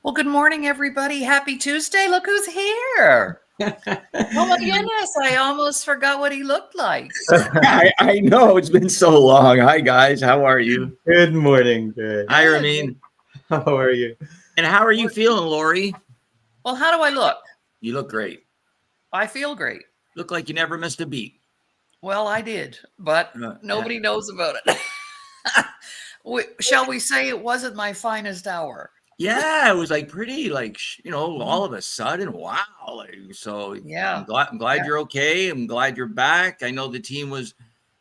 Well, good morning, everybody. Happy Tuesday. Look who's here. Oh my goodness, I almost forgot what he looked like. I know it's been so long. Hi guys, how are you? Good morning. Good. Hi Ramin. How are you? And how are you feeling, Laurie? Well, how do I look? You look great. I feel great. Look like you never missed a beat. Well, I did, but nobody knows about it. Shall we say it wasn't my finest hour? Yeah, it was like pretty, like, all of a sudden, wow. So Yeah. I'm glad you're okay. I'm glad you're back. I know the team was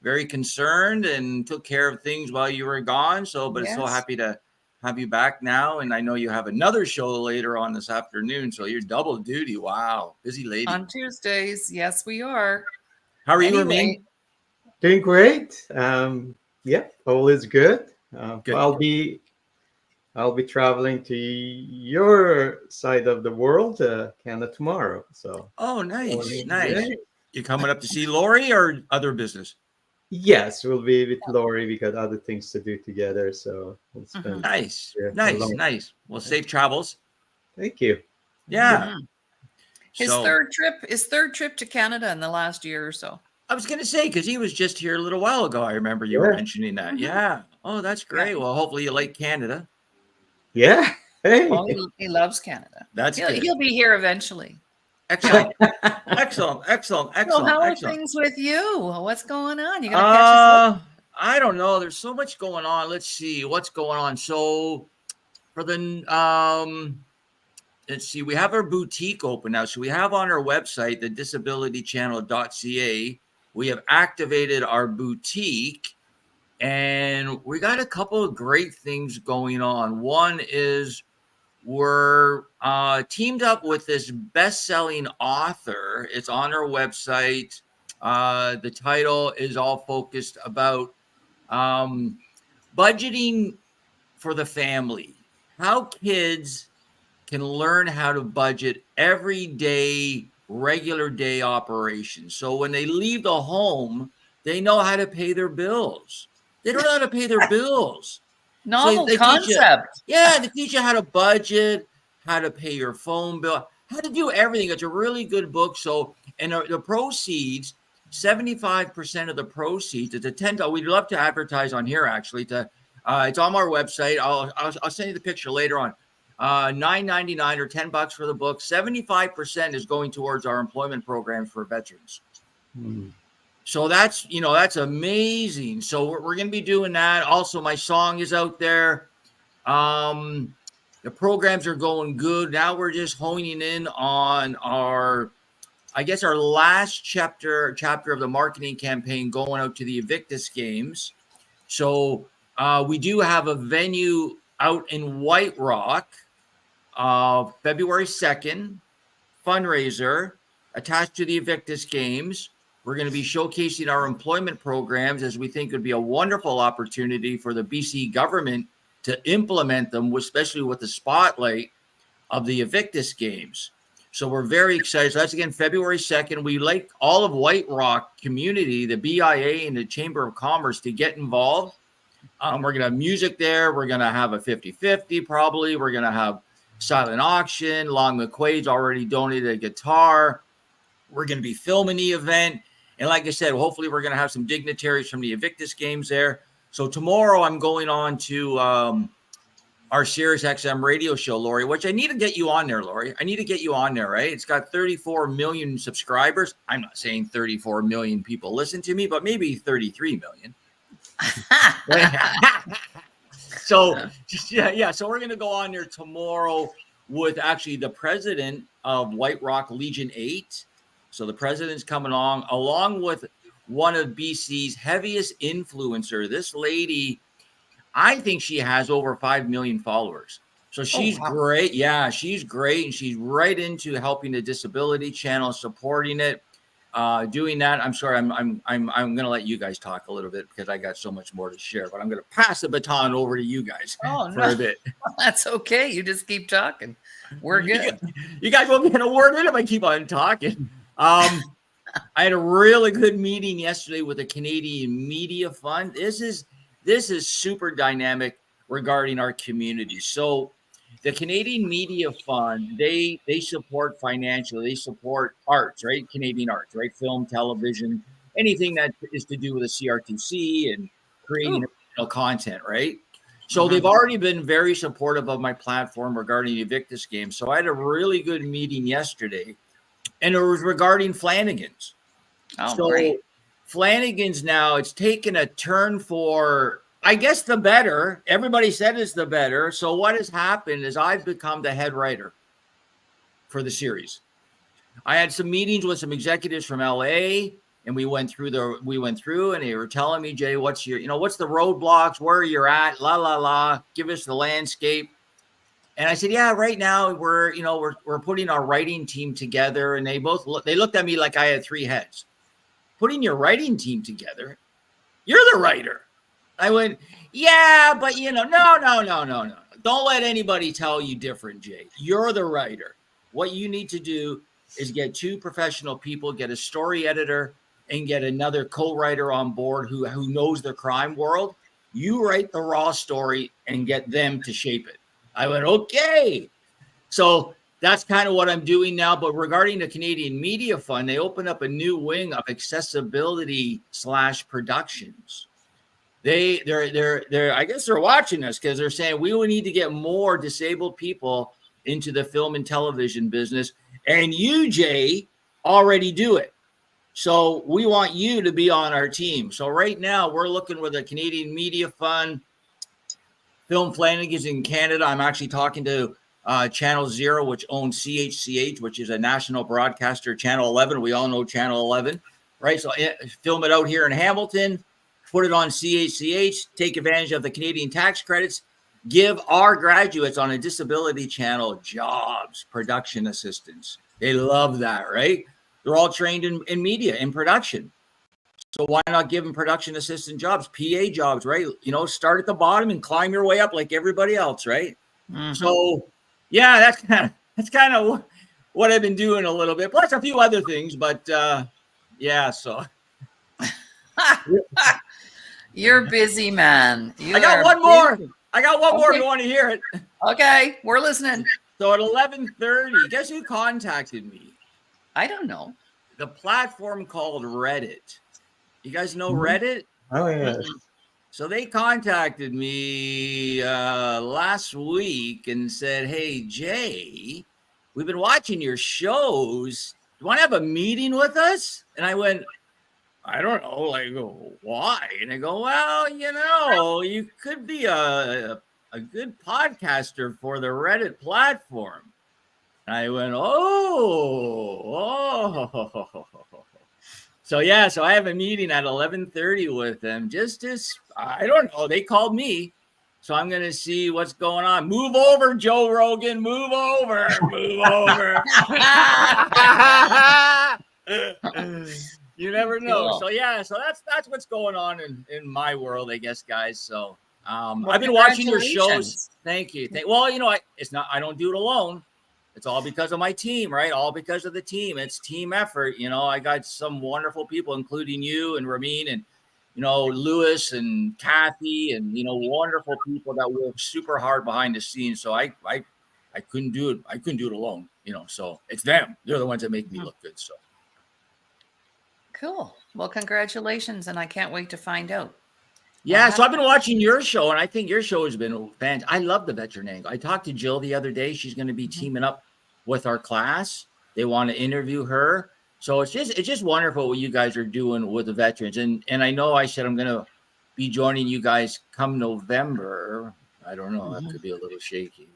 very concerned and took care of things while you were gone. But it's so happy to have you back now. And I know you have another show later on this afternoon. So you're double duty. Wow. Busy lady. On Tuesdays. Yes, we are. How are you, Ramin? Doing great. Yeah, all is good. Good. I'll be traveling to your side of the world, Canada, tomorrow. So. Oh, nice. You coming up to see Laurie or other business? Yes, we'll be with Laurie. We got other things to do together. So we'll spend. Nice. Well, safe travels. Thank you. Yeah. His third trip to Canada in the last year or so. I was going to say, because he was just here a little while ago. I remember you were mentioning that. Yeah. Oh, that's great. Well, hopefully you like Canada. Yeah. Hey. Oh, he loves Canada. That's good. He'll be here eventually. Excellent. Excellent. So how are things with you? What's going on? You gonna catch us up? I don't know. There's so much going on. Let's see what's going on. So for the let's see, we have our boutique open now. So we have on our website, the disabilitychannel.ca, we have activated our boutique. And we got a couple of great things going on. One is we're teamed up with this best-selling author. It's on our website. The title is all focused about budgeting for the family. How kids can learn how to budget everyday, regular day operations. So when they leave the home, they know how to pay their bills. They don't know how to pay their bills. Novel concept. They teach you how to budget, how to pay your phone bill, how to do everything. It's a really good book. So, and the proceeds, 75% of the proceeds, it's a $10. We'd love to advertise on here, actually. It's on our website. I'll send you the picture later on. $9.99 or $10 for the book. 75% is going towards our employment programs for veterans. So that's amazing. So we're going to be doing that. Also, my song is out there. The programs are going good. Now we're just honing in on our last chapter of the marketing campaign going out to the Invictus Games. So we do have a venue out in White Rock, February 2nd, fundraiser attached to the Invictus Games. We're going to be showcasing our employment programs, as we think would be a wonderful opportunity for the BC government to implement them, especially with the spotlight of the Invictus Games. So we're very excited. So that's, again, February 2nd. We like all of White Rock community, the BIA and the Chamber of Commerce, to get involved. We're going to have music there. We're going to have a 50-50 probably. We're going to have silent auction. Long McQuaid's already donated a guitar. We're going to be filming the event. And like I said, hopefully we're going to have some dignitaries from the Invictus Games there. So tomorrow I'm going on to our Sirius XM radio show, Laurie, which I need to get you on there, Laurie. I need to get you on there, right? It's got 34 million subscribers. I'm not saying 34 million people listen to me, but maybe 33 million. So we're going to go on there tomorrow with actually the president of White Rock Legion 8. So the president's coming along with one of BC's heaviest influencer. This lady, I think she has over 5 million followers. So she's great. Yeah, she's great. And she's right into helping the Disability Channel, supporting it, doing that. I'm sorry, I'm going to let you guys talk a little bit because I got so much more to share, but I'm going to pass the baton over to you guys for a bit. That's okay. You just keep talking. We're good. You guys won't get a word in if I keep on talking. I had a really good meeting yesterday with the Canadian Media Fund. This is super dynamic regarding our community. So the Canadian Media Fund, they support financially, they support arts, right? Canadian arts, right? Film, television, anything that is to do with the CRTC and creating original content, right? So they've already been very supportive of my platform regarding the Invictus game. So I had a really good meeting yesterday, and it was regarding Flanagan's. Great. Flanagan's now, it's taken a turn for, I guess, the better. Everybody said it's the better. So what has happened is I've become the head writer for the series. I had some meetings with some executives from LA, and we went through and they were telling me, Jay, what's the roadblocks, where you're at, give us the landscape. And I said, yeah, right now we're putting our writing team together. And they looked at me like I had three heads. Putting your writing team together? You're the writer. I went, yeah, but no. Don't let anybody tell you different, Jay. You're the writer. What you need to do is get two professional people, get a story editor, and get another co-writer on board who knows the crime world. You write the raw story and get them to shape it. I went, okay. So that's kind of what I'm doing now. But regarding the Canadian Media Fund, they opened up a new wing of accessibility / productions. They're I guess they're watching us because they're saying we will need to get more disabled people into the film and television business. And you, Jay, already do it. So we want you to be on our team. So right now we're looking with the Canadian Media Fund, Film Flanagan's in Canada. I'm actually talking to Channel Zero, which owns CHCH, which is a national broadcaster, Channel 11. We all know Channel 11, right? So film it out here in Hamilton, put it on CHCH, take advantage of the Canadian tax credits, give our graduates on a disability channel jobs, production assistants. They love that, right? They're all trained in media, in production. So why not give them production assistant jobs, PA jobs, right? Start at the bottom and climb your way up like everybody else, right? Mm-hmm. So, yeah, that's kind of what I've been doing a little bit, plus a few other things. But yeah, so you're busy, man. I got one more. If you want to hear it. Okay, we're listening. So at 11:30, guess who contacted me? I don't know. The platform called Reddit. You guys know Reddit? Oh, yeah. So they contacted me last week and said, hey, Jay, we've been watching your shows. Do you want to have a meeting with us? And I went, I don't know. I go, why? And I go, well, you could be a good podcaster for the Reddit platform. And I went, oh. So yeah, so I have a meeting at 11:30 with them. I don't know. They called me, so I'm gonna see what's going on. Move over, Joe Rogan. Move over. You never know. Cool. So yeah, so that's what's going on in my world, I guess, guys. So I've been watching your shows. Thank you. Well, I don't do it alone. It's all because of my team, right? All because of the team. It's team effort. I got some wonderful people, including you and Ramin and, Lewis and Kathy and, wonderful people that work super hard behind the scenes. So I couldn't do it. I couldn't do it alone, so it's them. They're the ones that make me look good. So. Cool. Well, congratulations. And I can't wait to find out. Yeah, so I've been watching your show, and I think your show has been fantastic. I love the veteran angle. I talked to Jill the other day. She's going to be teaming up with our class. They want to interview her. So it's just wonderful what you guys are doing with the veterans. And I know I said I'm going to be joining you guys come November. I don't know. That could be a little shaky.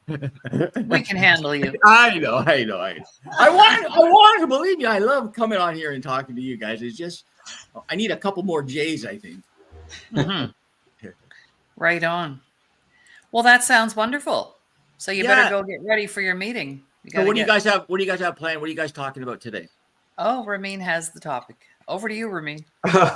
We can handle you. I know. I want to believe you. I love coming on here and talking to you guys. It's just I need a couple more J's, I think. Right on. Well, that sounds wonderful. So you better go get ready for your meeting. So what do you guys have? What do you guys have planned? What are you guys talking about today? Oh, Ramin has the topic. Over to you, Ramin.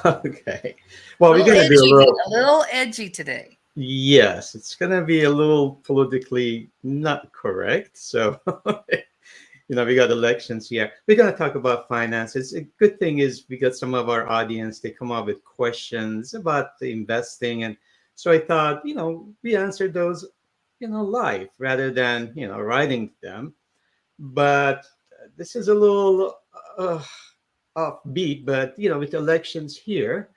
Okay. Well, we're going to do a little edgy today. Yes, it's going to be a little politically not correct. So, we got elections here. We're going to talk about finances. A good thing is we got some of our audience. They come up with questions about the investing. And so I thought, we answered those live rather than writing them. But this is a little offbeat. But with elections here,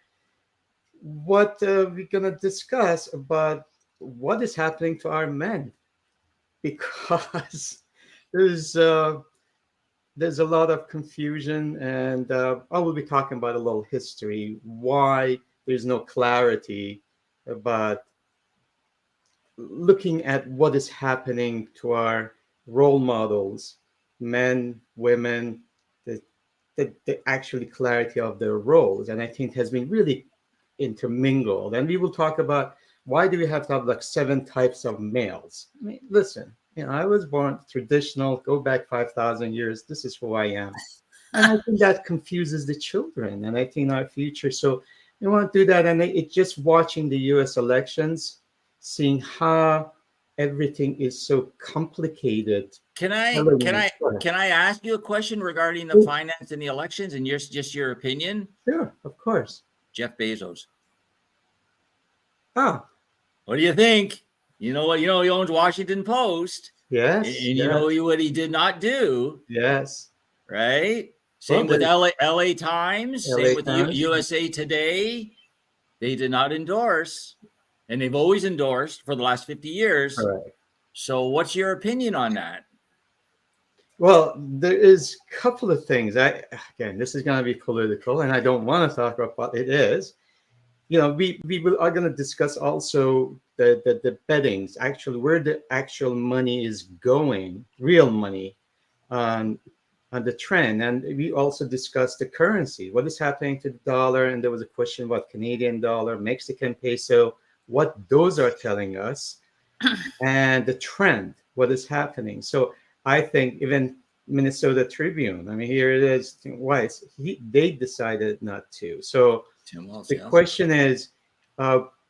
what we're gonna discuss about what is happening to our men, because there's uh, there's a lot of confusion, and I will be talking about a little history why there's no clarity about looking at what is happening to our role models, men, women, the, the actually clarity of their roles. And I think has been really intermingled. And we will talk about why do we have to have like 7 types of males. I mean, listen, I was born traditional, go back 5,000 years. This is who I am. And I think that confuses the children and I think our future. So we want to do that. And it's just watching the US elections, seeing how everything is so complicated. Can I ask you a question regarding the finance and the elections and just your opinion? Sure, of course. Jeff Bezos. Ah, what do you think? You know what? He owns Washington Post. Yes. And you know what he did not do. Yes. Right. Same with LA Times. Same with Times. USA Today. They did not endorse. And they've always endorsed for the last 50 years. Correct. So what's your opinion on that? Well, there is a couple of things. Again, this is going to be political, and I don't want to talk about what it is. We are going to discuss also the bettings, actually where the actual money is going, real money, on the trend. And we also discussed the currency, what is happening to the dollar. And there was a question about Canadian dollar, Mexican peso, what those are telling us, and the trend, what is happening. So I think even Minnesota Tribune, I mean, here it is, Weiss, they decided not to. So the question is,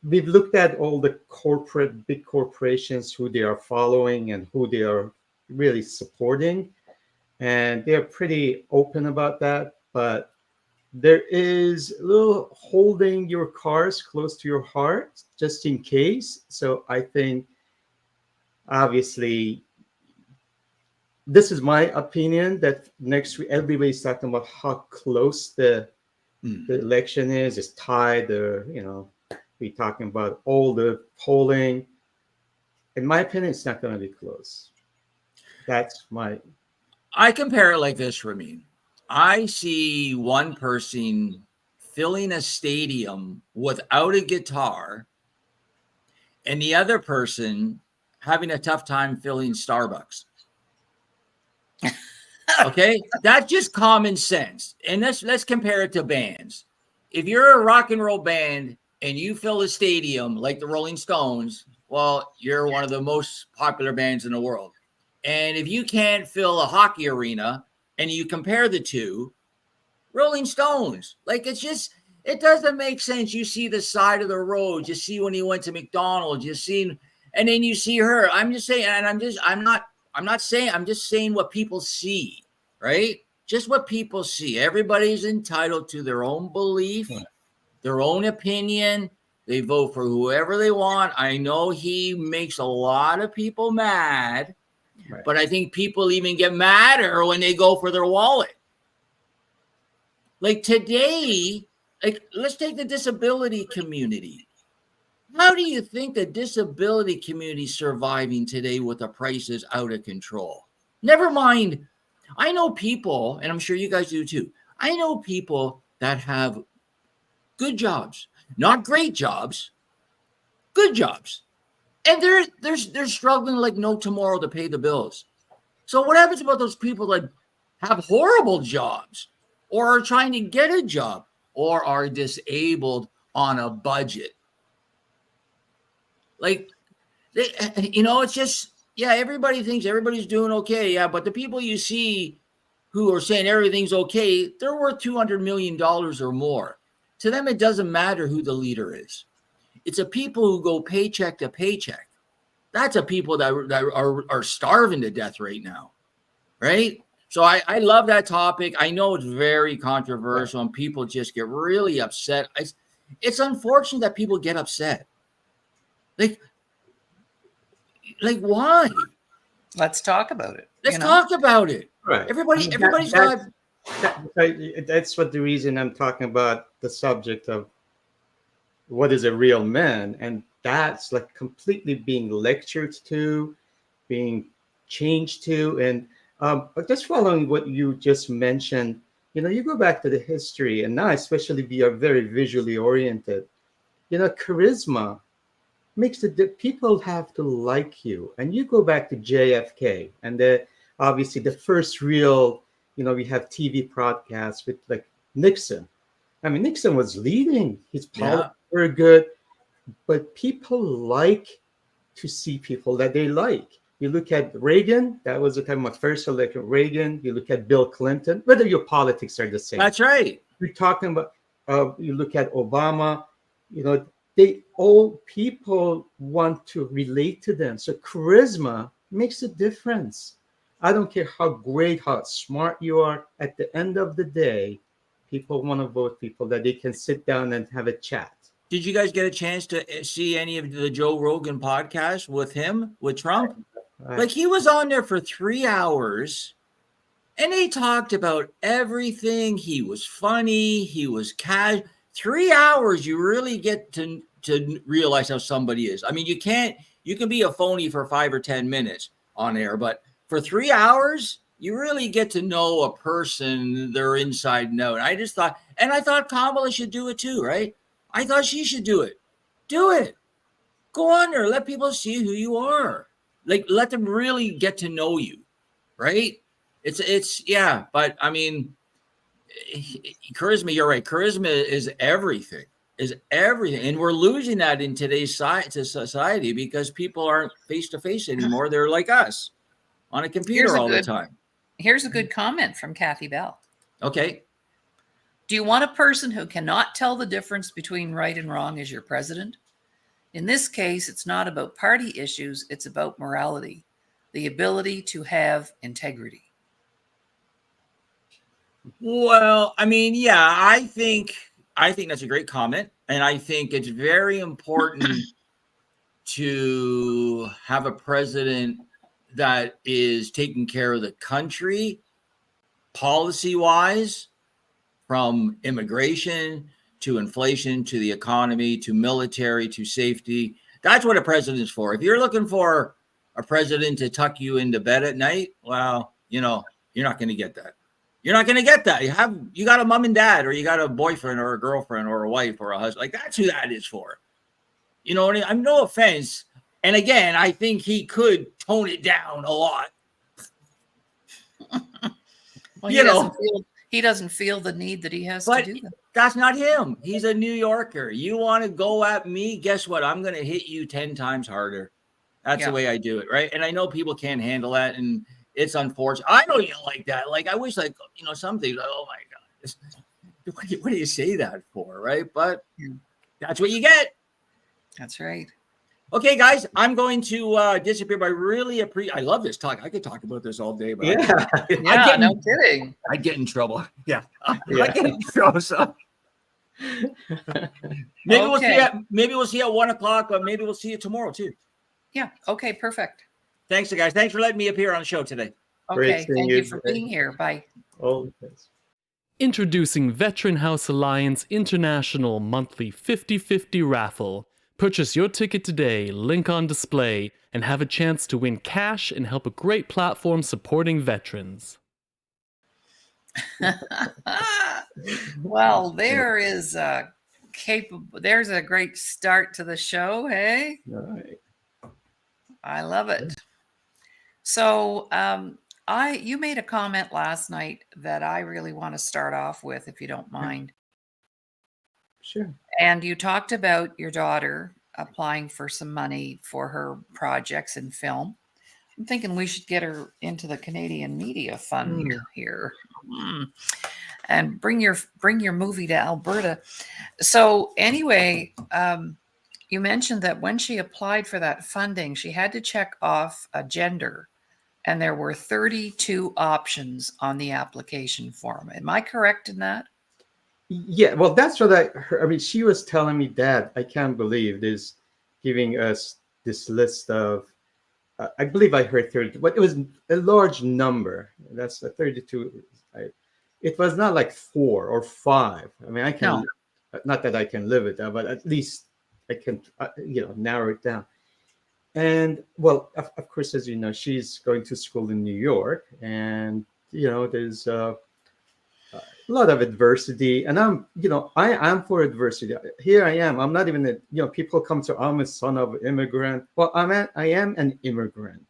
we've looked at all the big corporations, who they are following and who they are really supporting. And they're pretty open about that. But there is a little holding your cards close to your heart, just in case. So I think, obviously, this is my opinion, that next week everybody's talking about how close the election is. It's tied. We're talking about all the polling. In my opinion, it's not going to be close. I compare it like this, Ramin. I see one person filling a stadium without a guitar, and the other person having a tough time filling Starbucks. Okay, that's just common sense. And let's compare it to bands. If you're a rock and roll band and you fill a stadium like the Rolling Stones, well, you're one of the most popular bands in the world. And if you can't fill a hockey arena and you compare the two, Rolling Stones, like it doesn't make sense. You see the side of the road, you see when he went to McDonald's, and then you see her. I'm just saying, and I'm just saying what people see, right? Just what people see. Everybody's entitled to their own belief, their own opinion. They vote for whoever they want. I know he makes a lot of people mad, but I think people even get madder when they go for their wallet. Like today, let's take the disability community. How do you think the disability community is surviving today with the prices out of control? Never mind. I know people, and I'm sure you guys do too. I know people that have good jobs, not great jobs, good jobs. And they're struggling like no tomorrow to pay the bills. So what happens about those people that have horrible jobs or are trying to get a job or are disabled on a budget? Like, it's just, everybody thinks everybody's doing okay. Yeah, but the people you see who are saying everything's okay, they're worth $200 million or more. To them, it doesn't matter who the leader is. It's a people who go paycheck to paycheck. That's a people that are starving to death right now, right? So I love that topic. I know it's very controversial and people just get really upset. It's unfortunate that people get upset. Like, Like, why? Let's talk about it. Let's talk about it. Right. Everybody's that's what the reason I'm talking about the subject of what is a real man, and that's like completely being lectured to, being changed to, and just following what you just mentioned. You go back to the history, and now especially we are very visually oriented. Charisma makes people have to like you, and you go back to JFK, and obviously the first real, we have TV broadcasts with like Nixon. I mean, Nixon was leading. His politics were good, but people like to see people that they like. You look at Reagan, that was the time of first election. Reagan, you look at Bill Clinton, whether your politics are the same. That's right. We're talking about, you look at Obama, people want to relate to them. So charisma makes a difference. I don't care how great, how smart you are. At the end of the day, people want to vote people that they can sit down and have a chat. Did you guys get a chance to see any of the Joe Rogan podcast with him, with Trump? Right. Like, he was on there for 3 hours and he talked about everything. He was funny. He was casual. 3 hours, you really get to realize how somebody is. I mean, you can be a phony for 5 or 10 minutes on air, but for 3 hours, you really get to know a person, their inside note. I thought Kamala should do it too, right? I thought she should do it. Do it. Go on there. Let people see who you are. Like, let them really get to know you, right? Yeah. But I mean, charisma, you're right. Charisma is everything, And we're losing that in today's society because people aren't face to face anymore. They're like us on a computer all the time. Here's a good comment from Kathy Bell. Okay. Do you want a person who cannot tell the difference between right and wrong as your president? In this case, it's not about party issues. It's about morality, the ability to have integrity. Well, I mean, yeah, I think that's a great comment. And I think it's very important to have a president that is taking care of the country policy-wise, from immigration to inflation to the economy to military to safety. That's what a president is for. If you're looking for a president to tuck you into bed at night, well, you're not going to get that. You're not going to get that. You got a mom and dad, or you got a boyfriend or a girlfriend or a wife or a husband. Like, that's who that is for. You know what I mean? I'm no offense. And again, I think he could tone it down a lot. Well, he doesn't feel the need that he has to do that. That's not him. He's a New Yorker. You want to go at me? Guess what? I'm going to hit you 10 times harder. That's the way I do it, right? And I know people can't handle that, and it's unfortunate. I know you like that. Like, I wish, like, some things, like, oh my God, what do you say that for, right? But that's what you get. That's right. Okay, guys, I'm going to disappear, but I really appreciate. I love this talk. I could talk about this all day, but no kidding. I'd get in trouble. Yeah, I get in trouble. So maybe we'll see at 1 o'clock, but maybe we'll see you tomorrow too. Yeah. Okay. Perfect. Thanks, guys. Thanks for letting me appear on the show today. Okay. Thank you for being here. Bye. Introducing Veteran House Alliance International Monthly 50/50 Raffle. Purchase your ticket today, link on display, and have a chance to win cash and help a great platform supporting veterans. Well, there's a great start to the show, hey? All right. I love it. So, you made a comment last night that I really want to start off with, if you don't mind. Sure. And you talked about your daughter applying for some money for her projects in film. I'm thinking we should get her into the Canadian Media Fund here, and bring your movie to Alberta. So anyway, you mentioned that when she applied for that funding, she had to check off a gender, and there were 32 options on the application form. Am I correct in that? Yeah, well, that's what I mean, she was telling me, Dad, I can't believe this, giving us this list of I believe I heard 32, but it was a large number. That's a 32. I, it was not like 4 or 5. I mean, I can, No. not that I can live with that, but at least I can, narrow it down. And well, of course, as you know, she's going to school in New York, and there's a lot of adversity, and I am for adversity. Here I am. I'm not even people come to, I'm a son of an immigrant. Well, I am an immigrant.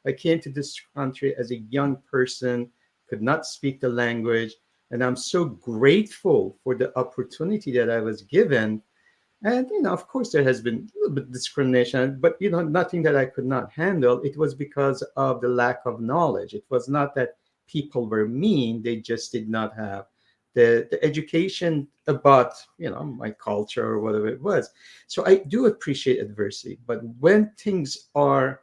I came to this country as a young person, could not speak the language, and I'm so grateful for the opportunity that I was given. And of course, there has been a little bit of discrimination, but nothing that I could not handle. It was because of the lack of knowledge. It was not that people were mean; they just did not have the education about my culture or whatever it was. So I do appreciate adversity, but when things are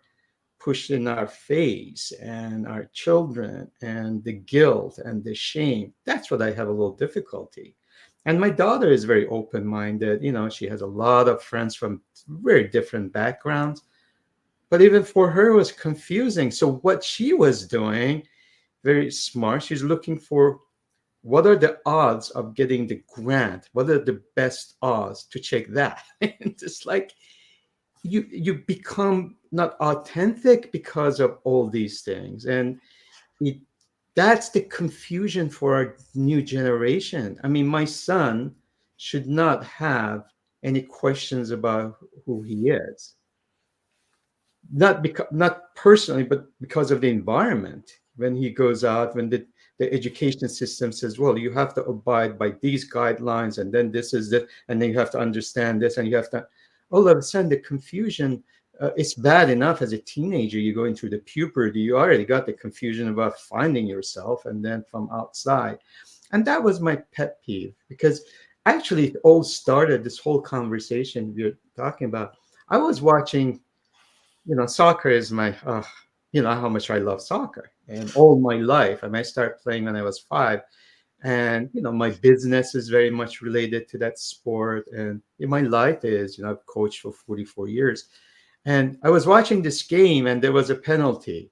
pushed in our face and our children and the guilt and the shame, that's what I have a little difficulty. And my daughter is very open-minded. She has a lot of friends from very different backgrounds, but even for her it was confusing. So what she was doing, very smart, she's looking for what are the odds of getting the grant, what are the best odds to check that. It's like you become not authentic because of all these things. And it, that's the confusion for our new generation. I mean, my son should not have any questions about who he is, not personally, but because of the environment. When he goes out, when the education system says, well, you have to abide by these guidelines, and then this is it, and then you have to understand this, and you have to, all of a sudden the confusion, it's bad enough as a teenager, you're going through the puberty, you already got the confusion about finding yourself, and then from outside. And that was my pet peeve, because actually it all started, this whole conversation we're talking about. I was watching, soccer is my, how much I love soccer. And all my life, I mean, I started playing when I was 5. And, my business is very much related to that sport. And my life is, I've coached for 44 years. And I was watching this game and there was a penalty.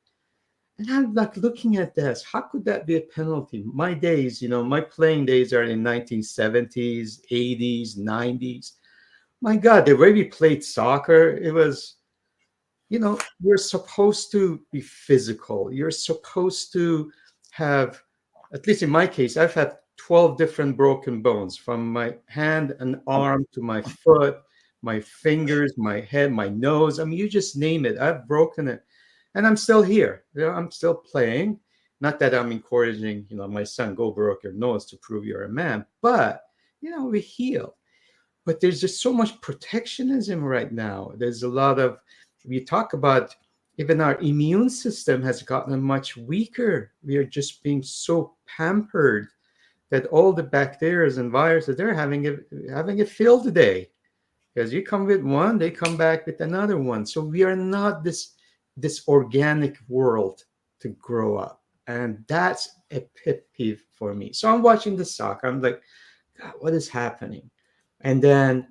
And I'm like looking at this, how could that be a penalty? My days, my playing days are in 1970s, 80s, 90s. My God, the way we played soccer, it was, you're supposed to be physical. You're supposed to have, at least in my case, I've had 12 different broken bones, from my hand and arm to my foot, my fingers, my head, my nose. I mean, you just name it. I've broken it. And I'm still here. I'm still playing. Not that I'm encouraging, my son, go broke your nose to prove you're a man. But, we heal. But there's just so much protectionism right now. There's a lot of, we talk about, even our immune system has gotten much weaker. We are just being so pampered that all the bacteria and viruses, they're having a field day. Because you come with one, they come back with another one. So we are not this organic world to grow up. And that's a pet peeve for me. So I'm watching the soccer. I'm like, God, what is happening? And then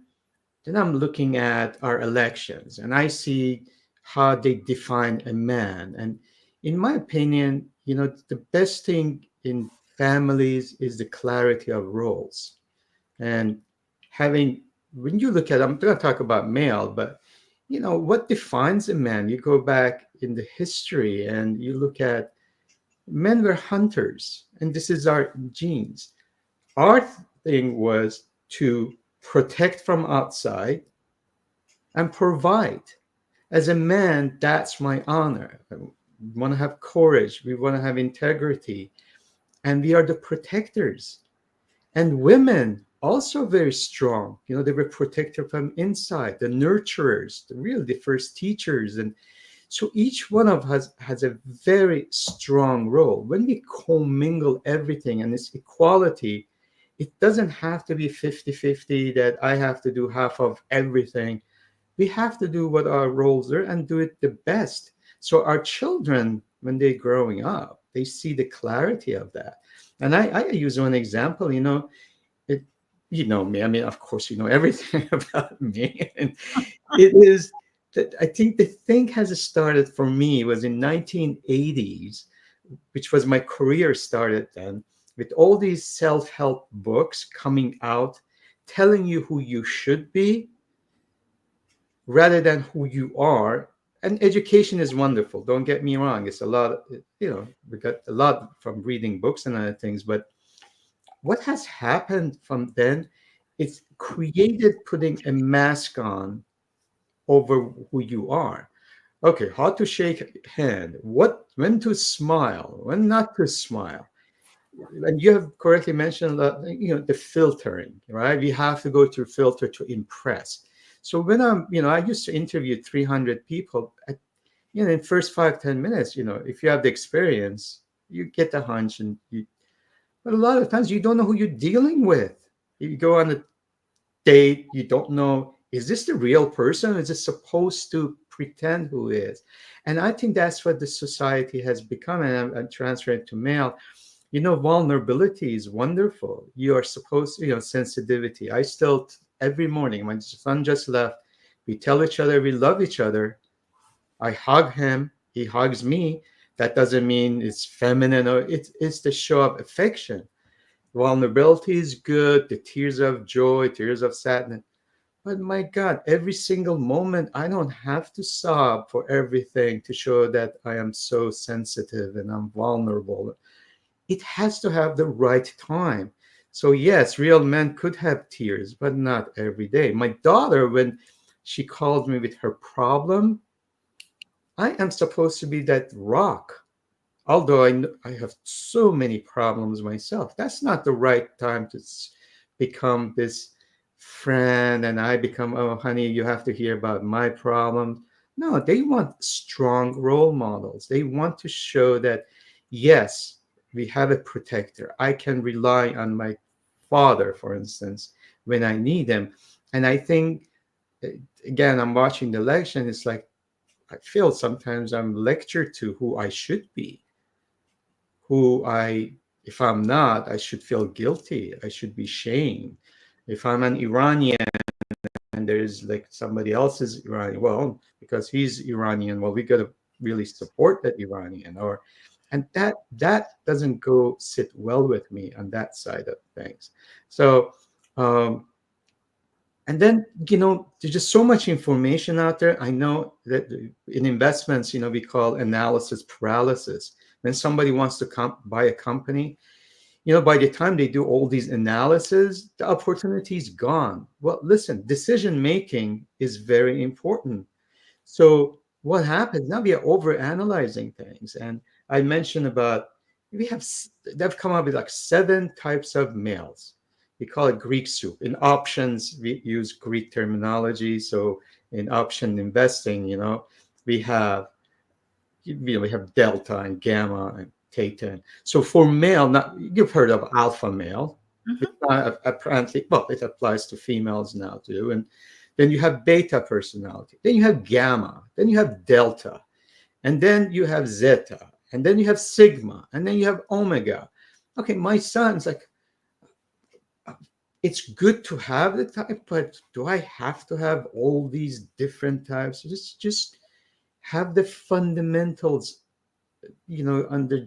I'm looking at our elections and I see how they define a man. And in my opinion, the best thing in families is the clarity of roles. And when you look at, I'm going to talk about male, but what defines a man? You go back in the history and you look at, men were hunters, and this is our genes. Our thing was to protect from outside and provide. As a man, that's my honor. We want to have courage. We want to have integrity. And we are the protectors. And women also very strong. They were protected from inside, the nurturers, the first teachers. And so each one of us has a very strong role. When we commingle everything and it's equality, it doesn't have to be 50-50 that I have to do half of everything. We have to do what our roles are and do it the best. So our children, when they're growing up, they see the clarity of that. And I use one example, it, me. I mean, of course, everything about me. And it is I think the thing has started for me was in 1980s, which was my career started then, with all these self-help books coming out telling you who you should be rather than who you are. And education is wonderful, don't get me wrong. It's a lot, we got a lot from reading books and other things, but what has happened from then, it's created putting a mask on over who you are. Okay, how to shake hand, when to smile, when not to smile. And you have correctly mentioned that, the filtering, right? We have to go through filter to impress. So when I used to interview 300 people at, in the first 5-10 minutes, if you have the experience, you get the hunch, but a lot of times you don't know who you're dealing with. You go on a date, you don't know, is this the real person? Or is it supposed to pretend who is? And I think that's what the society has become. And I'm transferring to male. Vulnerability is wonderful. You are supposed to, sensitivity. I still, every morning, my son just left, we tell each other we love each other. I hug him, he hugs me. That doesn't mean it's feminine, or it's the show of affection. Vulnerability is good, the tears of joy, tears of sadness. But my God, every single moment, I don't have to sob for everything to show that I am so sensitive and I'm vulnerable. It has to have the right time. So, yes, real men could have tears, but not every day. My daughter, when she called me with her problem, I am supposed to be that rock. Although I have so many problems myself, that's not the right time to become this friend and I become, oh, honey, you have to hear about my problems. No, they want strong role models. They want to show that, yes, we have a protector. I can rely on my father, for instance, when I need him. And I think, again, I'm watching the election. It's like, I feel sometimes I'm lectured to who I should be, if I'm not, I should feel guilty. I should be shamed. If I'm an Iranian and there's like somebody else is Iranian, well, because he's Iranian, well, we got to really support that Iranian. And that doesn't go sit well with me on that side of things. So, and then, there's just so much information out there. I know that in investments, we call analysis paralysis. When somebody wants to buy a company, by the time they do all these analyses, the opportunity is gone. Well, listen, decision making is very important. So what happens now? We are over analyzing things, and I mentioned about they've come up with like 7 types of males. We call it Greek soup. In options, we use Greek terminology. So in option investing, we have we have delta and gamma and theta. So for male, you've heard of alpha male. Apparently, well, it applies to females now too. And then you have beta personality. Then you have gamma. Then you have delta. And then you have zeta. And then you have sigma. And then you have omega. Okay, my son's like, it's good to have the type, but do I have to have all these different types? Just have the fundamentals, under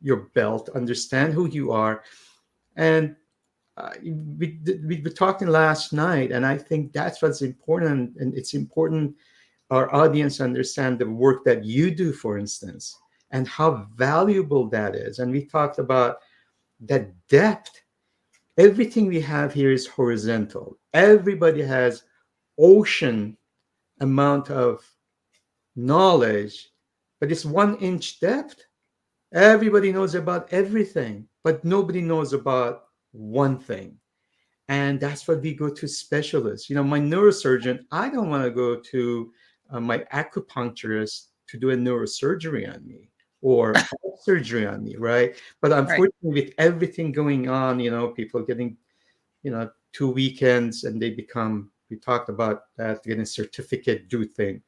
your belt, understand who you are. And we were talking last night, and I think that's what's important. And it's important our audience understand the work that you do, for instance, and how valuable that is. And we talked about that depth. Everything we have here is horizontal. Everybody has ocean amount of knowledge, but it's 1 inch depth. Everybody knows about everything, but nobody knows about one thing. And that's what we go to specialists. My neurosurgeon, I don't want to go to my acupuncturist to do a neurosurgery on me or surgery on me, right? But unfortunately, with everything going on, people getting, 2 weekends and we talked about that, getting a certificate due thing.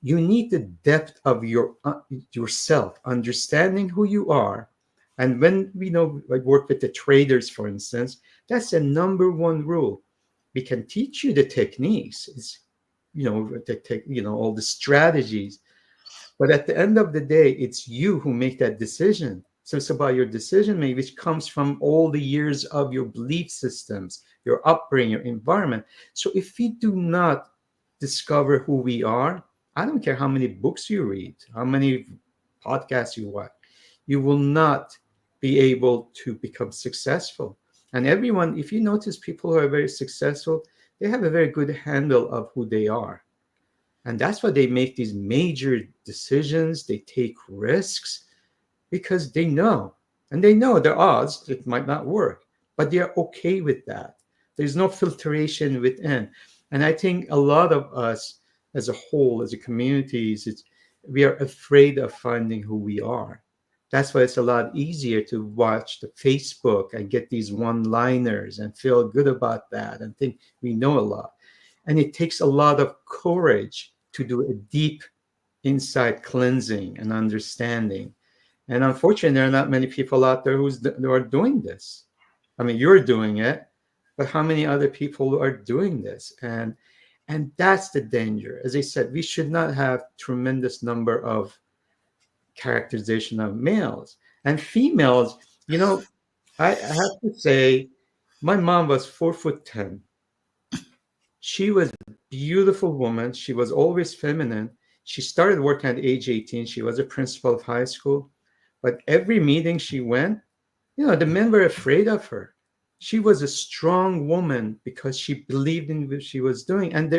You need the depth of yourself, understanding who you are. And when we work with the traders, for instance, that's the number one rule. We can teach you the techniques. they take, all the strategies. But at the end of the day, it's you who make that decision. So it's about your decision making, which comes from all the years of your belief systems, your upbringing, your environment. So if we do not discover who we are, I don't care how many books you read, how many podcasts you watch, you will not be able to become successful. And everyone, if you notice people who are very successful, they have a very good handle of who they are. And that's why they make these major decisions. They take risks because they know, and they know the odds it might not work, but they're okay with that. There's no filtration within. And I think a lot of us as a whole, as a communities, we are afraid of finding who we are. That's why it's a lot easier to watch the Facebook and get these one-liners and feel good about that and think we know a lot. And it takes a lot of courage to do a deep inside cleansing and understanding. And unfortunately, there are not many people out there who are doing this. I mean, you're doing it, but how many other people are doing this? And that's the danger. As I said, we should not have tremendous number of characterization of males and females. I have to say, my mom was 4'10". She was a beautiful woman. She was always feminine. She started working at age 18. She was a principal of high school. But every meeting she went, the men were afraid of her. She was a strong woman because she believed in what she was doing. And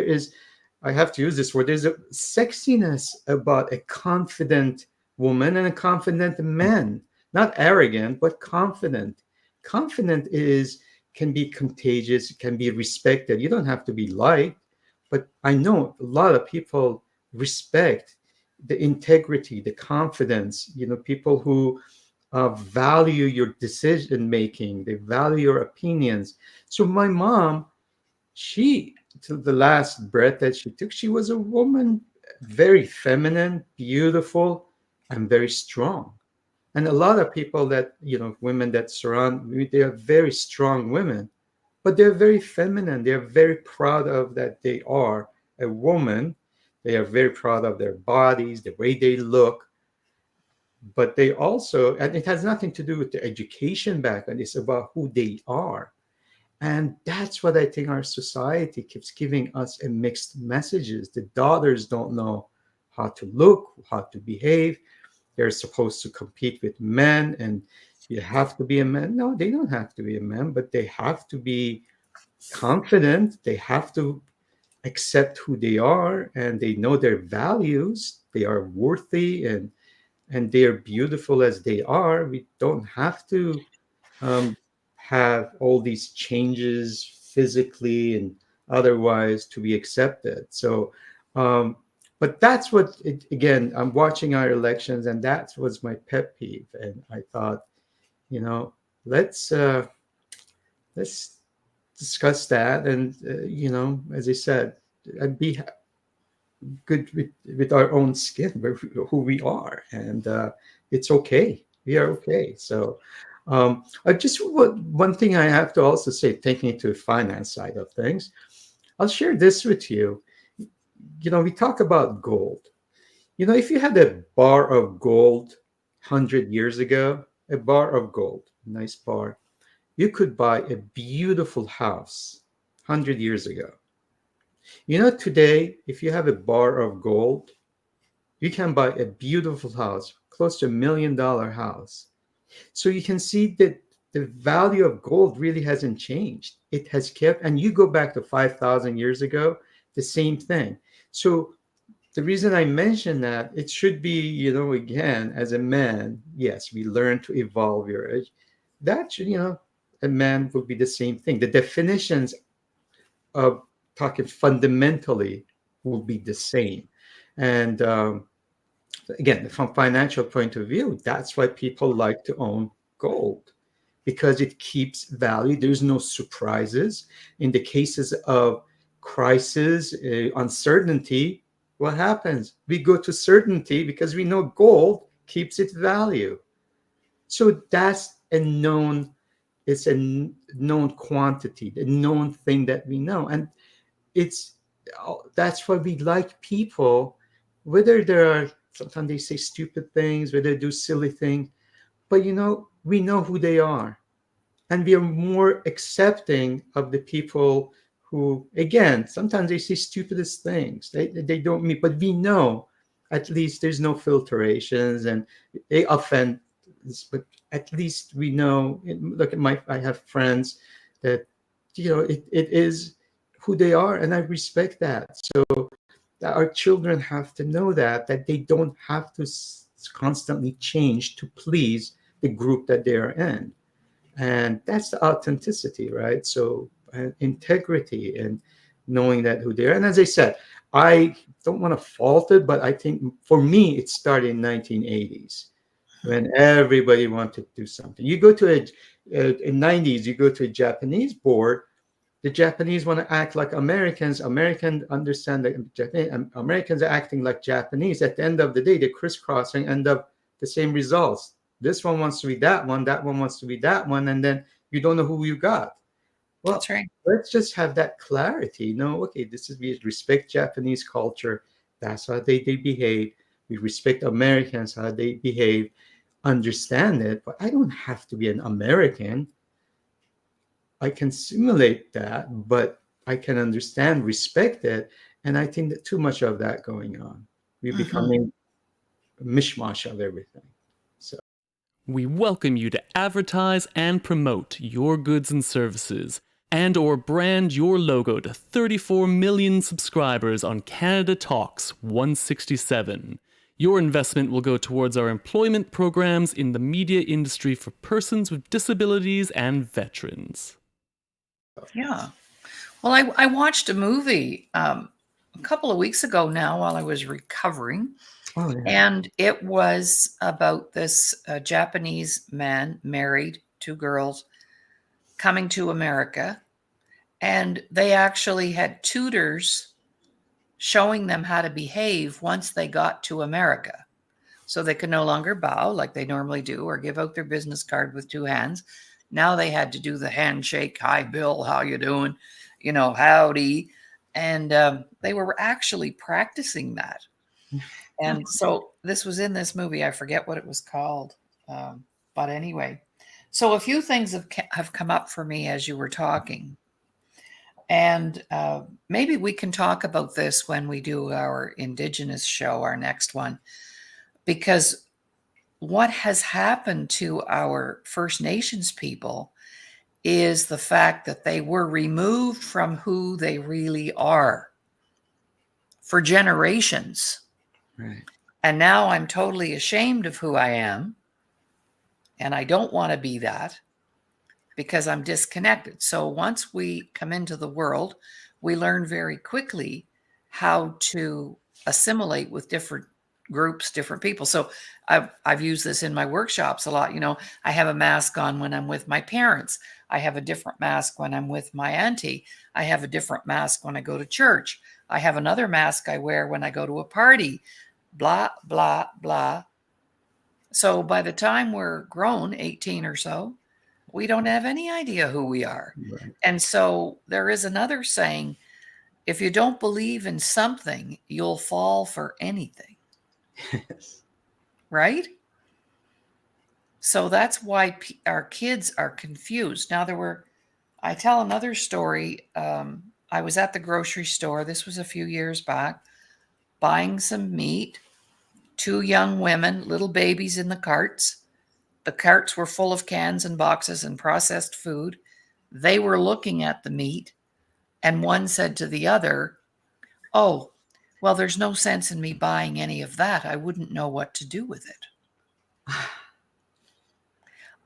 I have to use this word, there's a sexiness about a confident woman and a confident man. Not arrogant, but confident. Confident can be contagious, can be respected. You don't have to be liked, but I know a lot of people respect the integrity, the confidence, people who value your decision making, they value your opinions. So my mom, she, to the last breath that she took, she was a woman, very feminine, beautiful, and very strong. And a lot of people that, women that surround me, they are very strong women, but they're very feminine. They're very proud of that they are a woman. They are very proud of their bodies, the way they look. But they also, and it has nothing to do with the education background, it's about who they are. And that's what I think our society keeps giving us a mixed messages. The daughters don't know how to look, how to behave. They're supposed to compete with men, and you have to be a man. No, they don't have to be a man, but they have to be confident. They have to accept who they are, and they know their values. They are worthy, and they are beautiful as they are. We don't have to um, have all these changes physically and otherwise to be accepted. So, but that's what, again, I'm watching our elections, and that was my pet peeve. And I thought, let's let's discuss that. And as I said, I'd be good with our own skin, who we are, and it's okay. We are okay. So I just one thing I have to also say, taking it to the finance side of things, I'll share this with you. We talk about gold. If you had a bar of gold 100 years ago, a bar of gold, nice bar, you could buy a beautiful house 100 years ago. Today, if you have a bar of gold, you can buy a beautiful house, close to $1 million house. So you can see that the value of gold really hasn't changed. It has kept, and you go back to 5,000 years ago, the same thing. So the reason I mention that, it should be, again, as a man, yes, we learn to evolve your age. That should, a man would be the same thing. The definitions of talking fundamentally will be the same. And again, from financial point of view, that's why people like to own gold, because it keeps value. There's no surprises. In the cases of crisis, uncertainty, what happens? We go to certainty because we know gold keeps its value. So that's it's a known quantity, a known thing that we know. And it's that's why we like people, whether there are sometimes they say stupid things, whether they do silly things, but we know who they are, and we are more accepting of the people who, again, sometimes they say stupidest things. They don't mean, but we know at least there's no filtrations and they offend. But at least we know. Look at I have friends that it is who they are, and I respect that. So that our children have to know that they don't have to constantly change to please the group that they are in, and that's the authenticity, right? So integrity and knowing that who they are. And as I said, I don't want to fault it, but I think for me it started in 1980s when everybody wanted to do something. You go to in 90s, you go to a Japanese board, the Japanese want to act like Americans. Americans understand that Americans are acting like Japanese. At the end of the day, they're crisscrossing, end up the same results. This one wants to be that one wants to be that one, and then you don't know who you got. Well, That's right. let's just have that clarity. No, okay, we respect Japanese culture. That's how they behave. We respect Americans, how they behave, understand it, but I don't have to be an American. I can simulate that, but I can understand, respect it. And I think that too much of that going on. We're becoming a mishmash of everything. So We welcome you to advertise and promote your goods and services and/or brand your logo to 34 million subscribers on Canada Talks 167. Your investment will go towards our employment programs in the media industry for persons with disabilities and veterans. Yeah. Well, I watched a movie a couple of weeks ago now while I was recovering. oh yeah. And it was about this Japanese man, married, 2 girls, coming to America. And they actually had tutors showing them how to behave once they got to America. So they could no longer bow like they normally do or give out their business card with 2 hands. Now they had to do the handshake. Hi, Bill. How you doing? Howdy. And they were actually practicing that. And so this was in this movie. I forget what it was called. But anyway, so a few things have come up for me as you were talking. And maybe we can talk about this when we do our Indigenous show, our next one, because what has happened to our First Nations people is the fact that they were removed from who they really are for generations. Right. And now I'm totally ashamed of who I am. And I don't want to be that because I'm disconnected. So once we come into the world, we learn very quickly how to assimilate with different groups, different people. So I've used this in my workshops a lot. I have a mask on when I'm with my parents. I have a different mask when I'm with my auntie. I have a different mask when I go to church. I have another mask I wear when I go to a party. Blah, blah, blah. So by the time we're grown, 18 or so, we don't have any idea who we are. Right. And so there is another saying, if you don't believe in something, you'll fall for anything. Yes. Right? So that's why our kids are confused. Now I tell another story. I was at the grocery store. This was a few years back, buying some meat. 2 young women, little babies in the carts. The carts were full of cans and boxes and processed food. They were looking at the meat, and one said to the other, "Oh, well, there's no sense in me buying any of that. I wouldn't know what to do with it."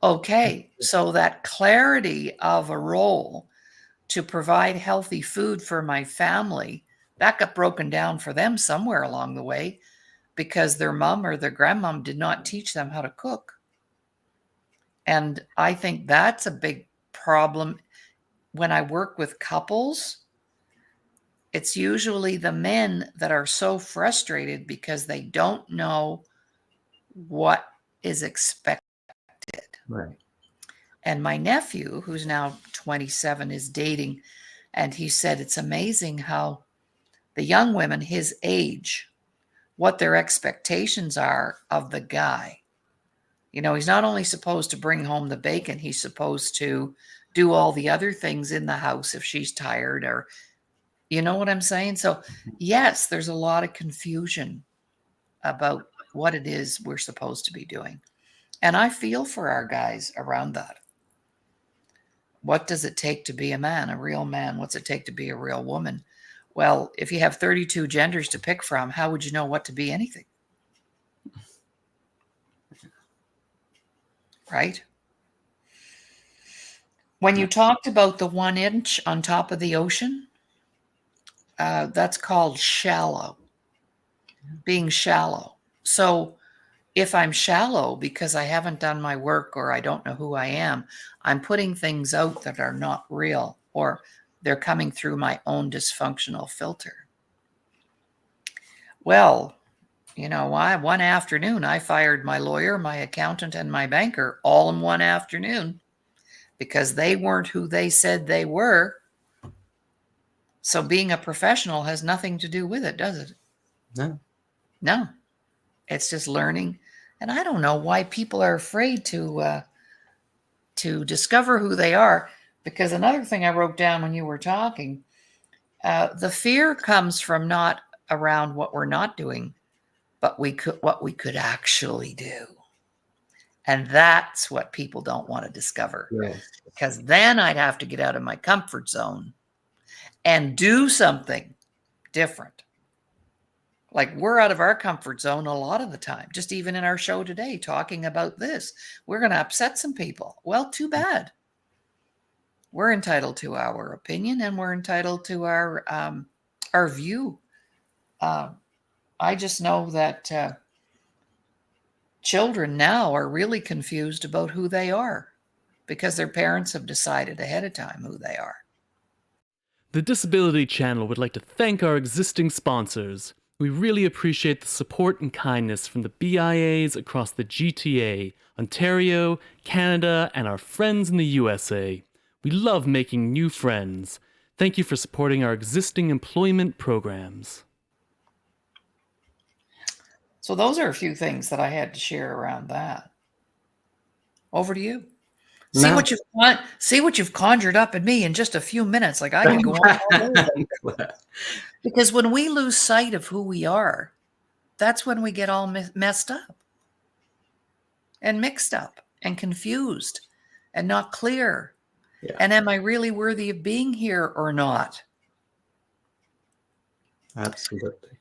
Okay, so that clarity of a role to provide healthy food for my family, that got broken down for them somewhere along the way because their mom or their grandmom did not teach them how to cook. And I think that's a big problem when I work with couples. It's usually the men that are so frustrated because they don't know what is expected. Right. And my nephew, who's now 27, is dating. And he said, it's amazing how the young women his age, what their expectations are of the guy. You know, he's not only supposed to bring home the bacon, he's supposed to do all the other things in the house if she's tired, or, you know what I'm saying? So, yes, there's a lot of confusion about what it is we're supposed to be doing. And I feel for our guys around that. What does it take to be a man, a real man? What's it take to be a real woman? Well, if you have 32 genders to pick from, how would you know what to be anything? Right? When you talked about the 1 inch on top of the ocean, that's called shallow, being shallow. So if I'm shallow because I haven't done my work or I don't know who I am, I'm putting things out that are not real, or they're coming through my own dysfunctional filter. Well, you know, one afternoon I fired my lawyer, my accountant, and my banker all in one afternoon because they weren't who they said they were. So being a professional has nothing to do with it, does it? No. No. It's just learning. And I don't know why people are afraid to discover who they are. Because another thing I wrote down when you were talking, the fear comes from not around what we're not doing, but what we could actually do. And that's what people don't want to discover. Yes. Because then I'd have to get out of my comfort zone and do something different. Like, we're out of our comfort zone a lot of the time, just even in our show today, talking about this. We're going to upset some people. Well, too bad. We're entitled to our opinion, and we're entitled to our view. I just know that children now are really confused about who they are because their parents have decided ahead of time who they are. The Disability Channel would like to thank our existing sponsors. We really appreciate the support and kindness from the BIAs across the GTA, Ontario, Canada, and our friends in the USA. We love making new friends. Thank you for supporting our existing employment programs. So those are a few things that I had to share around that. Over to you. See what you've conjured up in me in just a few minutes. Like, I can go on all day. Because when we lose sight of who we are, that's when we get all messed up and mixed up and confused and not clear. Yeah. And am I really worthy of being here or not? Absolutely.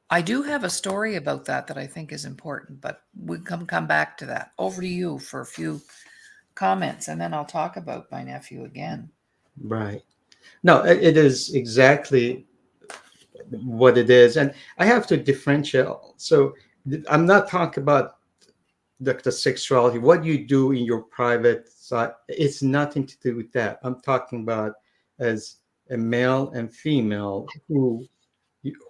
I do have a story about that I think is important, but we come back to that. Over to you for a few comments, and then I'll talk about my nephew again. Right. No, it is exactly what it is. And I have to differentiate. So I'm not talking about the sexuality, what you do in your private side. It's nothing to do with that. I'm talking about as a male and female who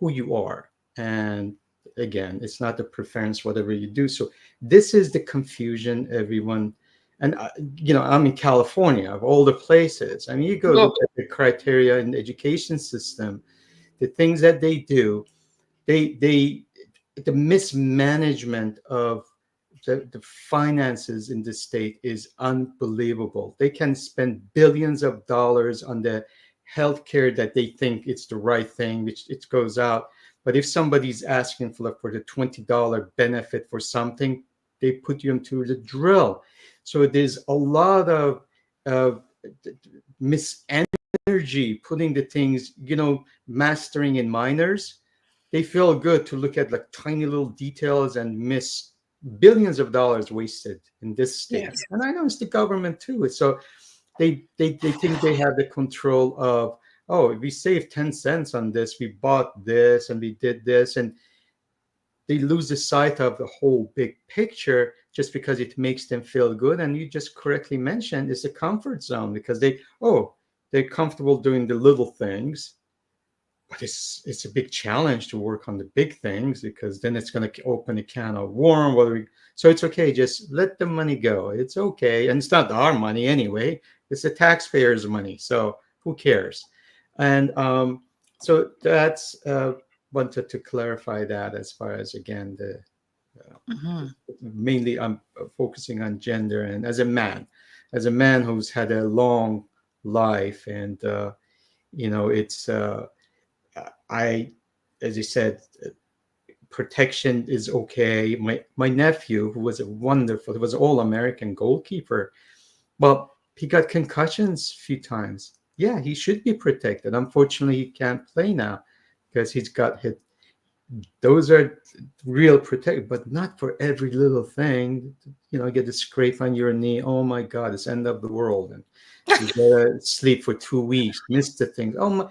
you are. And again, it's not the preference, whatever you do. So this is the confusion everyone. And, I'm in California, of all the places. I mean, you go look at the criteria in the education system, the things that they do, the mismanagement of the finances in the state is unbelievable. They can spend billions of dollars on the healthcare that they think it's the right thing, which it goes out. But if somebody's asking for the $20 benefit for something, they put you into the drill. So there's a lot of misenergy putting the things, mastering in minors. They feel good to look at like tiny little details and miss billions of dollars wasted in this state. Yes. And I know it's the government too. So they think they have the control of, oh, if we saved 10 cents on this, we bought this and we did this. And they lose the sight of the whole big picture just because it makes them feel good. And you just correctly mentioned it's a comfort zone because they're comfortable doing the little things. But it's a big challenge to work on the big things because then it's going to open a can of worm. So it's okay. Just let the money go. It's okay. And it's not our money anyway. It's the taxpayers' money. So who cares? And So that's wanted to clarify that as far as again the Mhm. mainly I'm focusing on gender and as a man who's had a long life and it's I as you said protection is okay. My nephew who was he was all American goalkeeper. Well, he got concussions a few times. Yeah, he should be protected. Unfortunately, he can't play now because he's got hit. Those are real protect, but not for every little thing. Get a scrape on your knee. Oh my God, it's end of the world, and you gotta sleep for 2 weeks. Miss the things. Oh my,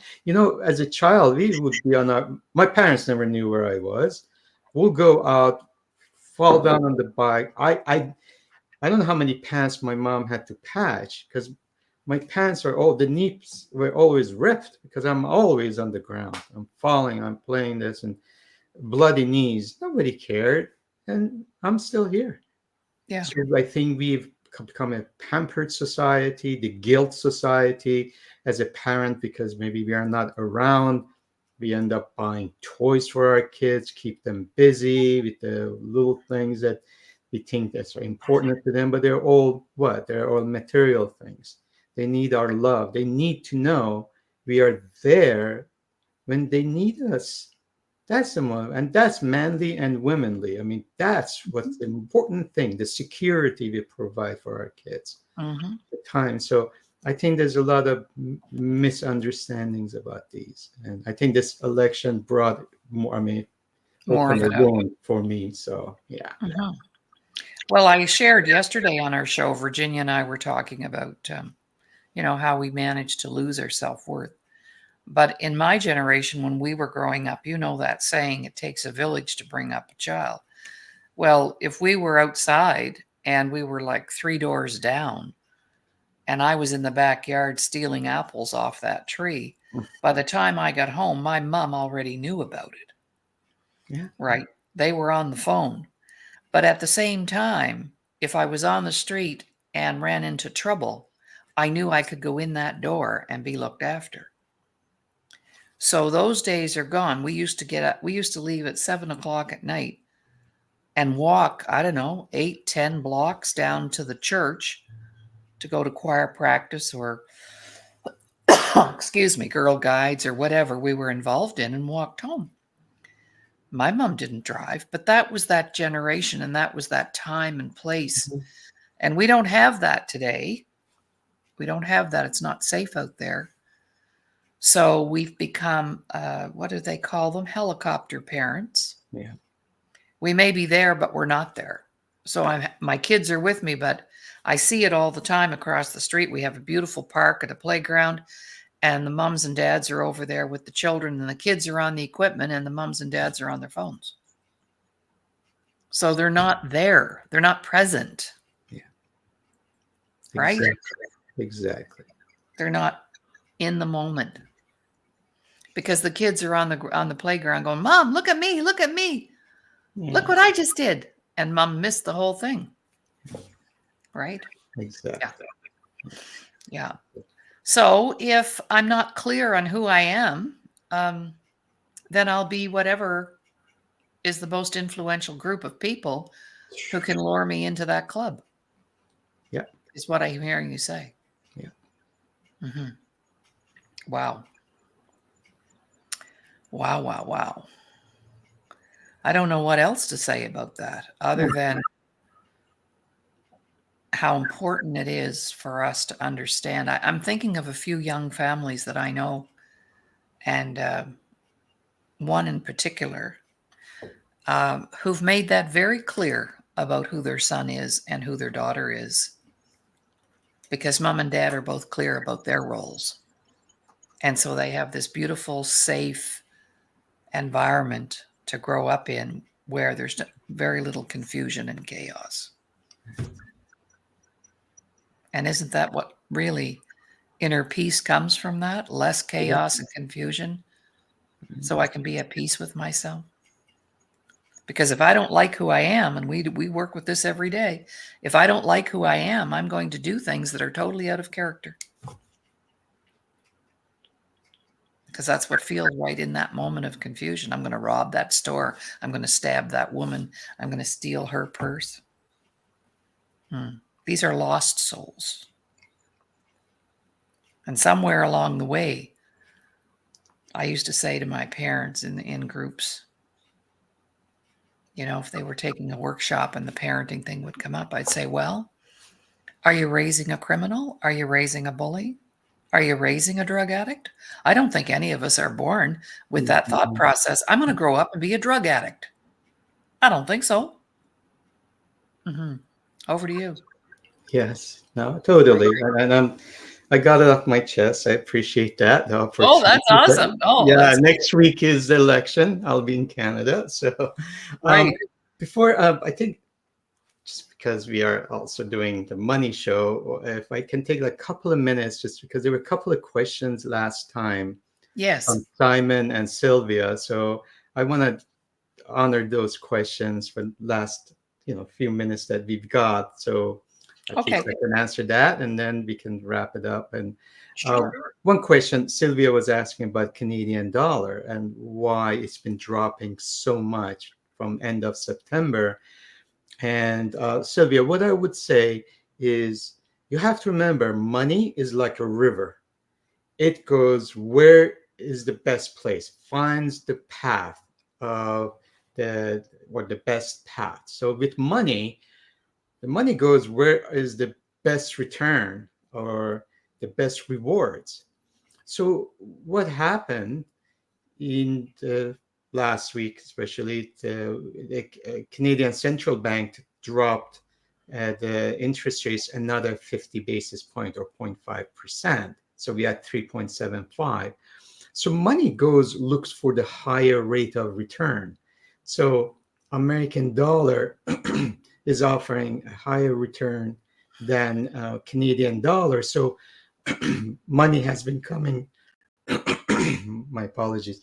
as a child, we would be on our. My parents never knew where I was. We'll go out, fall down on the bike. I don't know how many pants my mom had to patch because my pants the knees were always ripped because I'm always on the ground. I'm falling, I'm playing this and bloody knees. Nobody cared. And I'm still here. Yeah. So I think we've become a pampered society, the guilt society as a parent because maybe we are not around. We end up buying toys for our kids, keep them busy with the little things that we think that's important to them, but they're all what? They're all material things. They need our love. They need to know we are there when they need us. That's the one, and that's manly and womanly. I mean, that's what's the important thing, the security we provide for our kids Mhm. at the time. So I think there's a lot of misunderstandings about these. And I think this election brought more, More opened of the it out. wound for me. So yeah. Mhm. Well, I shared yesterday on our show, Virginia and I were talking about, how we managed to lose our self-worth. But in my generation, when we were growing up, that saying, it takes a village to bring up a child. Well, if we were outside and we were like 3 doors down and I was in the backyard stealing apples off that tree, by the time I got home, my mom already knew about it, Yeah. right? They were on the phone. But at the same time, if I was on the street and ran into trouble, I knew I could go in that door and be looked after. So those days are gone. We used to get up, we used to leave at 7 o'clock at night and walk, I don't know, 8, 10 blocks down to the church to go to choir practice or, excuse me, Girl Guides or whatever we were involved in and walked home. My mom didn't drive, but that was that generation and that was that time and place. Mhm. And we don't have that today. We don't have that. It's not safe out there. So we've become, what do they call them? Helicopter parents. Yeah. We may be there, but we're not there. So my kids are with me, but I see it all the time across the street. We have a beautiful park and a playground, and the mums and dads are over there with the children, and the kids are on the equipment, and the mums and dads are on their phones. So they're not there. They're not present. Yeah. Right? Exactly. They're not in the moment because the kids are on the playground going, "Mom, look at me, look at me. Yeah. Look what I just did." And mom missed the whole thing. Right? Exactly. Yeah. So if I'm not clear on who I am, then I'll be whatever is the most influential group of people who can lure me into that club. Yeah. Is what I'm hearing you say. Yeah. Mm-hmm. Wow. Wow, wow, wow. I don't know what else to say about that other than how important it is for us to understand. I'm thinking of a few young families that I know, and one in particular, who've made that very clear about who their son is and who their daughter is, because mom and dad are both clear about their roles. And so they have this beautiful, safe environment to grow up in where there's very little confusion and chaos. And isn't that what really inner peace comes from that? Less chaos and confusion, so I can be at peace with myself? Because if I don't like who I am, and we work with this every day, if I don't like who I am, I'm going to do things that are totally out of character. because that's what feels right in that moment of confusion. I'm going to rob that store. I'm going to stab that woman. I'm going to steal her purse. These are lost souls. And somewhere along the way, I used to say to my parents in groups, if they were taking a workshop and the parenting thing would come up, I'd say, well, are you raising a criminal? Are you raising a bully? Are you raising a drug addict? I don't think any of us are born with that thought process. I'm going to grow up and be a drug addict. I don't think so. Over to you. Yes, no, totally. And I got it off my chest. I appreciate that. The Oh, that's opportunity. awesome. Oh, Yeah, that's next week is the election. I'll be in Canada. So right. before, I think just because we are also doing the money show, if I can take a couple of minutes, just because there were a couple of questions last time Yes. from Simon and Sylvia. So I want to honor those questions for the last few minutes that we've got. So at least I can answer that, and then we can wrap it up. And one question Sylvia was asking about Canadian dollar and why it's been dropping so much from end of September. And Sylvia, what I would say is you have to remember money is like a river. It goes where is the best place, finds the path of the best path. So with money, the money goes where is the best return or the best rewards. So what happened in the last week, especially the Canadian Central Bank dropped the interest rates another 50 basis point or 0.5%. So we had 3.75. So money looks for the higher rate of return. So American dollar is offering a higher return than Canadian dollar. So money has been coming, my apologies.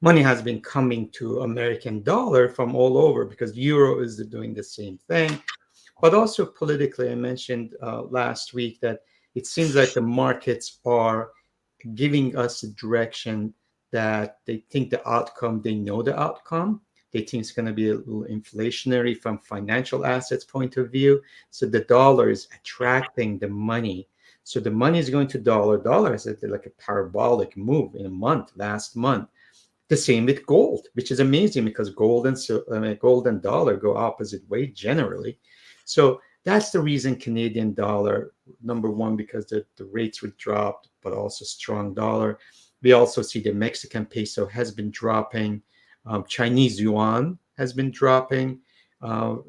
Money has been coming to American dollar from all over because euro is doing the same thing. But also politically, I mentioned last week that it seems like the markets are giving us a direction that they think the outcome, they know the outcome. They think it's going to be a little inflationary from financial assets point of view. So the dollar is attracting the money. So the money is going to dollar. Dollar has like a parabolic move in a month, last month. The same with gold, which is amazing because gold and dollar go opposite way generally. So that's the reason Canadian dollar, number one, because the rates were dropped, but also strong dollar. We also see the Mexican peso has been dropping. Chinese yuan has been dropping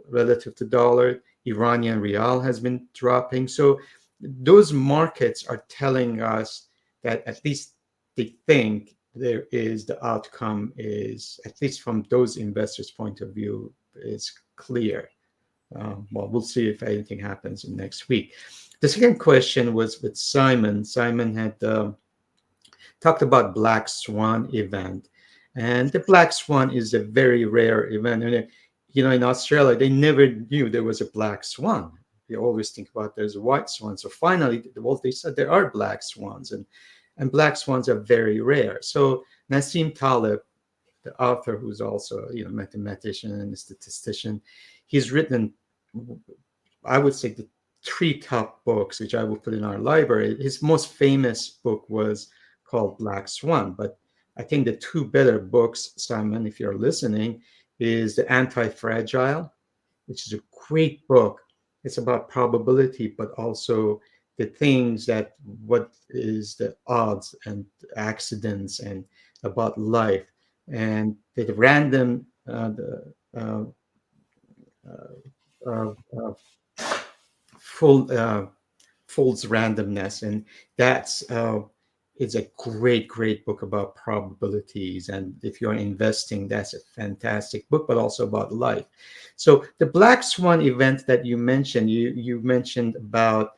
relative to dollar. Iranian rial has been dropping. So those markets are telling us that at least they think the outcome is, at least from those investors' point of view, is clear. Well, we'll see if anything happens in next week. The second question was with Simon. Simon had talked about Black Swan event. And the Black Swan is a very rare event. And, in Australia, they never knew there was a black swan. They always think about there's a white swan. So finally, they said there are black swans. And black swans are very rare. So Nassim Taleb, the author, who's also a mathematician and a statistician, he's written, I would say, the 3 top books, which I will put in our library. His most famous book was called Black Swan. But I think the 2 better books, Simon, if you're listening, is The Anti-Fragile, which is a great book. It's about probability, but also the things that what is the odds and accidents and about life and the random false randomness, and that's it's a great book about probabilities. And if you're investing, that's a fantastic book, but also about life. So the Black Swan event that you mentioned, you mentioned about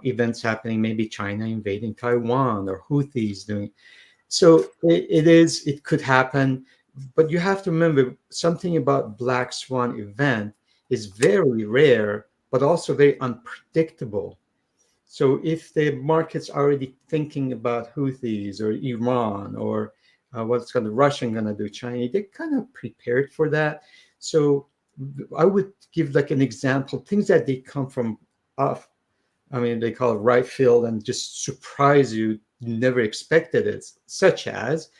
events happening, maybe China invading Taiwan or Houthis doing. So it could happen, but you have to remember something about Black Swan event is very rare, but also very unpredictable. So if the market's already thinking about Houthis or Iran or what's the Russian going to do, China, they're kind of prepared for that. So I would give like an example, things that they come from off. I mean, they call it right field and just surprise you, never expected it, such as,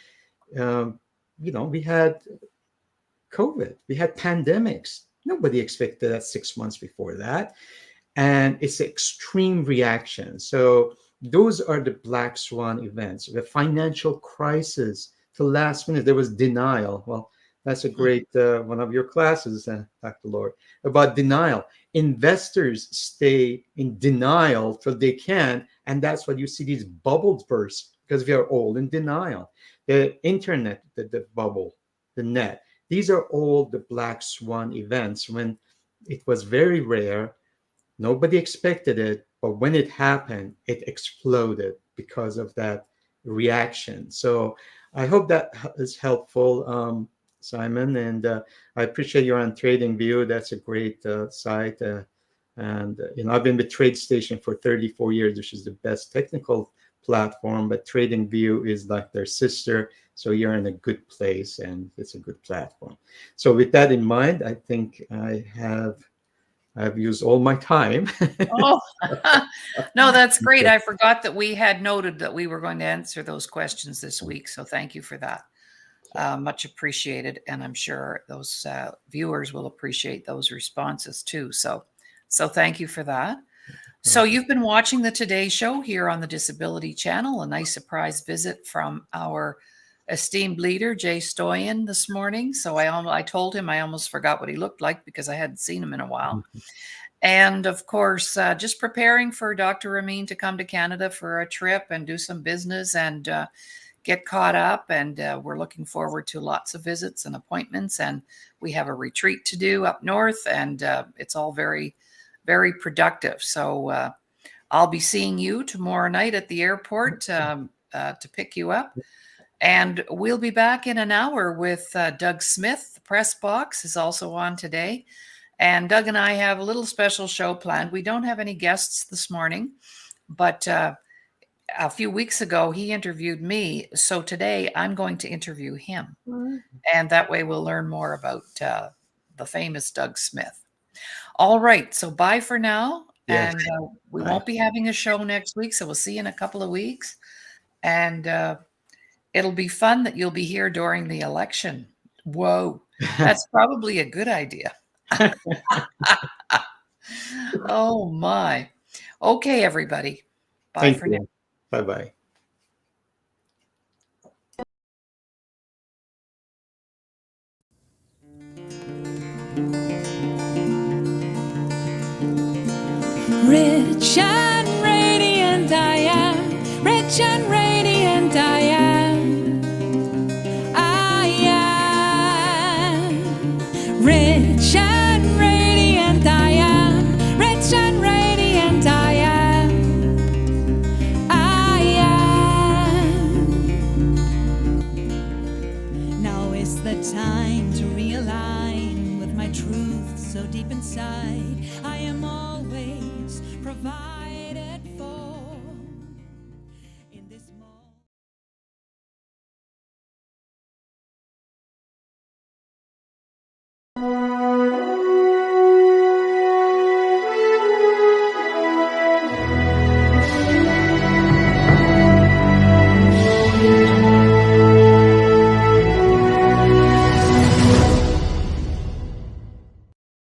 we had COVID, we had pandemics. Nobody expected that 6 months before that. And it's an extreme reaction. So those are the black swan events. The financial crisis, to last minute, there was denial. Well, that's a great one of your classes, Dr. Laurie, about denial. Investors stay in denial till they can, and that's why you see these bubbles burst, because we are all in denial. The internet, the bubble, the net, these are all the black swan events when it was very rare. Nobody expected it, but when it happened, it exploded because of that reaction. So I hope that is helpful, Simon. And I appreciate you're on TradingView. That's a great site. And I've been with TradeStation for 34 years, which is the best technical platform. But TradingView is like their sister. So you're in a good place, and it's a good platform. So with that in mind, I think I've used all my time. Oh, no, that's great. I forgot that we had noted that we were going to answer those questions this week. So thank you for that. Much appreciated. And I'm sure those viewers will appreciate those responses too. So thank you for that. So you've been watching the Today Show here on the Disability Channel, a nice surprise visit from our esteemed leader, Jay Stoyan, this morning. So I told him I almost forgot what he looked like because I hadn't seen him in a while. And of course, just preparing for Dr. Ramin to come to Canada for a trip and do some business and get caught up. And we're looking forward to lots of visits and appointments. And we have a retreat to do up north, and it's all very, very productive. So I'll be seeing you tomorrow night at the airport to pick you up. And we'll be back in an hour with Doug Smith. The press box is also on today. And Doug and I have a little special show planned. We don't have any guests this morning, but a few weeks ago, he interviewed me. So today I'm going to interview him. And that way we'll learn more about the famous Doug Smith. All right. So bye for now. Yes. And we won't be having a show next week. So we'll see you in a couple of weeks. And it'll be fun that you'll be here during the election. Whoa, that's probably a good idea. Oh, my. Okay, everybody. Bye for now. Bye-bye. Rich and radiant I am, rich and radiant I am, I am. Rich and radiant I am, rich and radiant I am, I am. Now is the time to realign with my truth so deep inside. I am always provide.